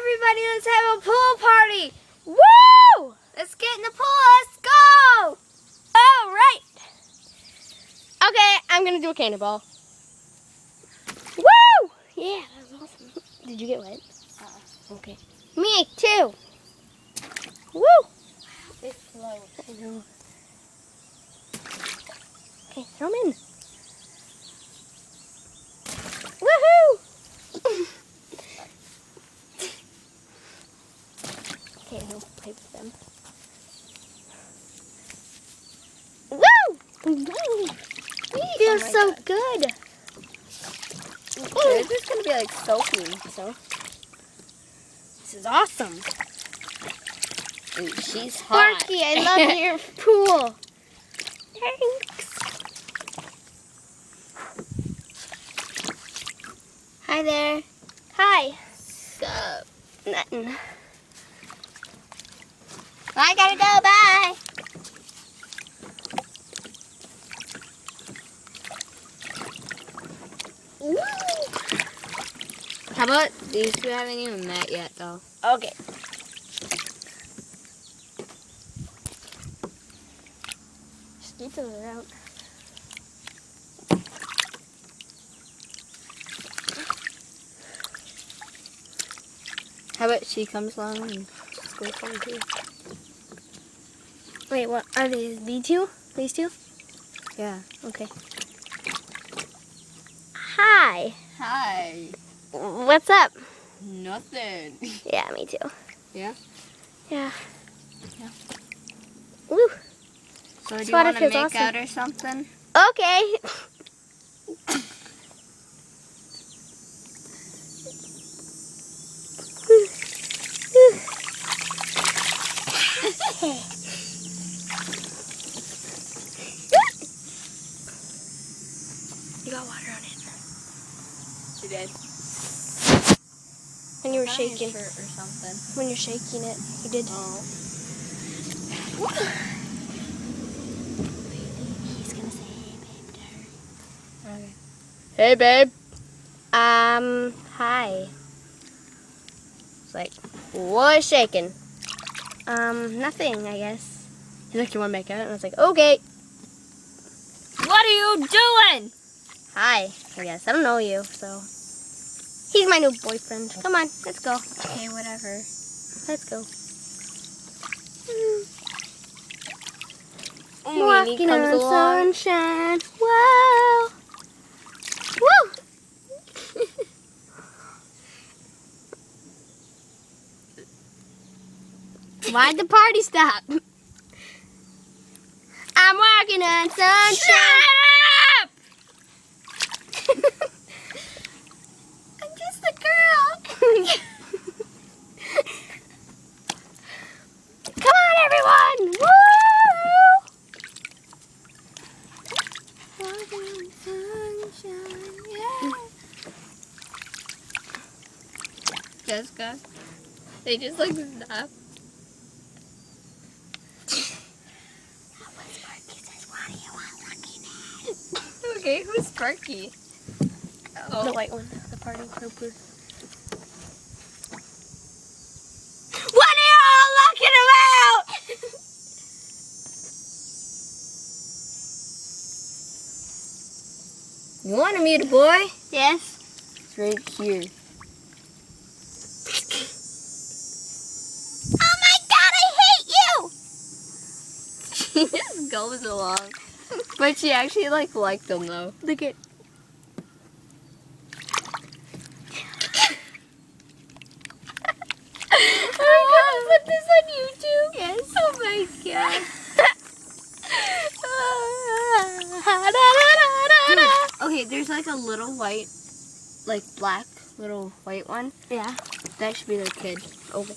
everybody, let's have a pool party. Woo! Let's get in the pool. Let's go. All right. Okay, I'm going to do a cannonball. Woo! Yeah, that was awesome. Did you get wet? Okay. Me too. Woo! It's slow. I know. Okay, throw them in. Woohoo! Okay, I'll play with them. Woo! Feels so good. This is gonna be like soaking, so. This is awesome. Ooh, she's hot. Sparky, I love your pool. Thanks. Hi there. Hi. Sup? Nothing. I gotta go. Bye. Woo. How about these two haven't even met yet, though? Okay. Just need to let her out. How about she comes along and just goes over too? Wait, what are these? These two? These two? Yeah. Okay. Hi. Hi. What's up? Nothing. Yeah, me too. Yeah? Yeah. Yeah. Woo. So do This you water want to feels make awesome. out or something? Okay. You got water on it. You did. When you were Or shaking. something. When you're shaking it, you did. Oh. He's gonna say, hey babe, to her. Okay. Hey, babe. Hi. It's like, what is shaking? Nothing, I guess. He's like, you wanna make out? And I was like, okay. What are you doing? Hi, I guess. I don't know you, so. He's my new boyfriend. Come on, let's go. Okay, whatever. Let's go. Weenie Walking comes on along. sunshine. Wow. Woo! Why'd the party stop? I'm walking on sunshine. Shut up! I'm just a girl. Come on, everyone! Woo! Walking on sunshine, yeah. Jessica, they just like stop. Okay, who's Sparky? The white one, the party pooper. What are you all looking about? You want to meet a boy? Yes. It's right here. Oh my God, I hate you! She just goes along. But she actually liked them though. Look at. Put this on YouTube? Yes. Oh my god. Okay, there's like a little white, like black little white one. Yeah. That should be their kid. Okay.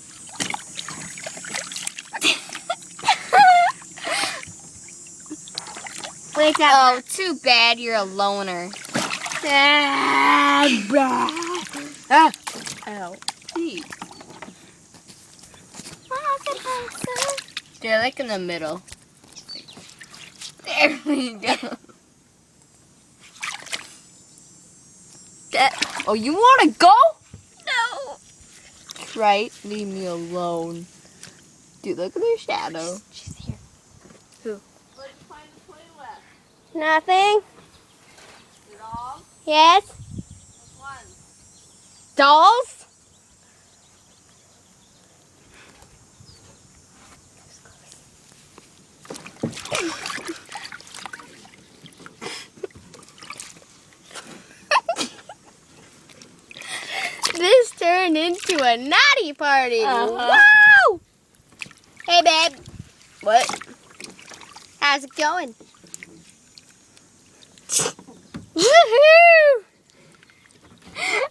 Wait, Oh, too bad you're a loner. Ow. Please. They're like in the middle. There we go. Oh, you want to go? No. That's right. Leave me alone. Dude, look at their shadow. She's here. What did you find to play with? Nothing. Dolls? Yes. Which one? Dolls? This turned into a naughty party. Uh-huh. Wow! Hey, babe. What? How's it going? Woohoo!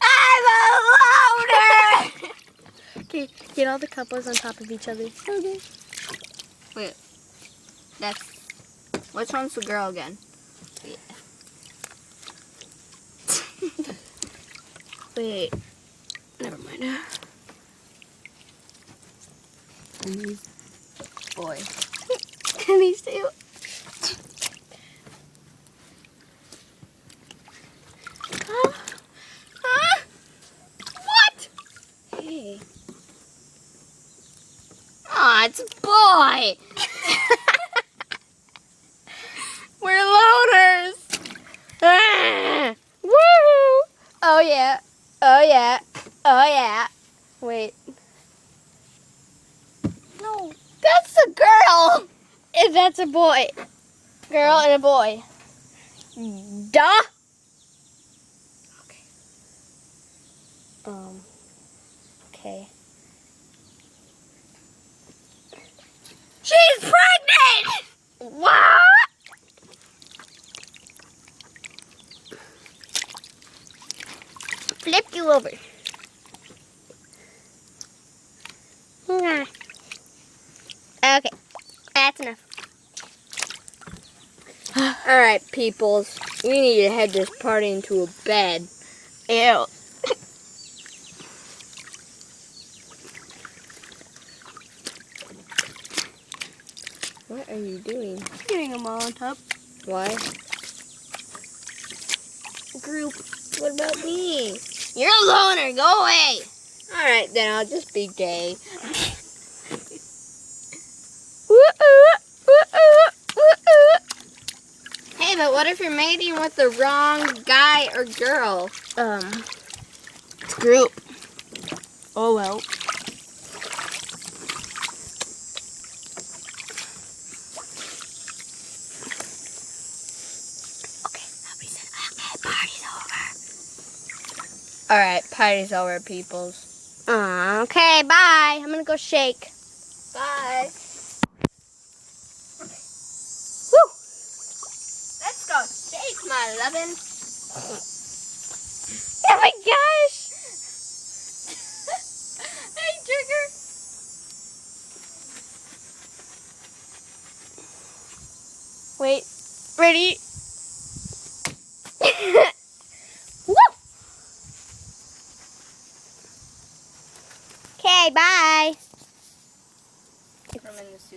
I'm a loner! Okay, get all the couples on top of each other. Okay. Wait. That's... Which one's the girl again? Yeah. Wait. Never mind. And he's boy. Can these two? What? Hey. Aw, it's a boy. We're loners. Ah, woo! Oh yeah. Oh yeah. Oh yeah. Wait. No, that's a girl. If that's a boy. Girl and a boy. Duh. Okay. She's pregnant! What? Flip you over. Okay, that's enough. Alright, peoples. We need to head this party into a bed. Ew. What are you doing? Getting them all on top. Why? Group. What about me? You're a loner. Go away. Alright, then I'll just be gay. Hey, but what if you're mating with the wrong guy or girl? It's group. Oh well. Party's Alright, party's over, peoples. over. Okay, bye. I'm gonna go shake. Bye. Woo! Let's go shake, my lovin'. Oh my gosh! Hey, Trigger. Wait. Ready? Woo! Okay, bye. I'm in the suit.